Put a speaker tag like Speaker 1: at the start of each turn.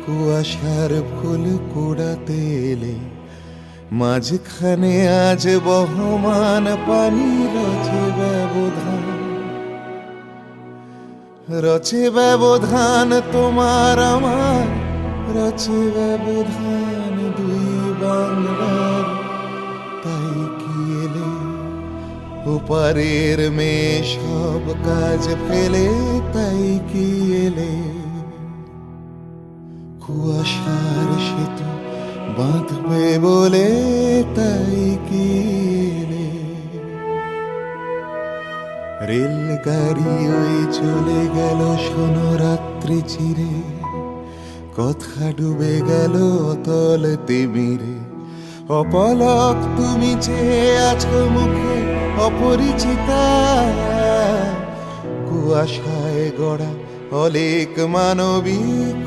Speaker 1: কুয়াশার ফুল কুড়াতে এলে মাঝখানে আজ বহমান পানি রচে ব্যবধান তোমার আমার, রচে ব্যবধান দুই বাংলার। তাই কি এলে ওপারের মেয়ে সব কাজ ফেলে, তাই কি এলে কুয়াশার সেতু বাঁধবে বলে, তাই কি এলে রেলগাড়ি ওই চলে গেল শোনো রাত্রি চিরে, কথা ডুবে গেল অতল তিমিরে। অপলক তুমি চেয়ে আছো মুখে অপরিচিতা, কুয়াশায় গড়া অলেক মানবিক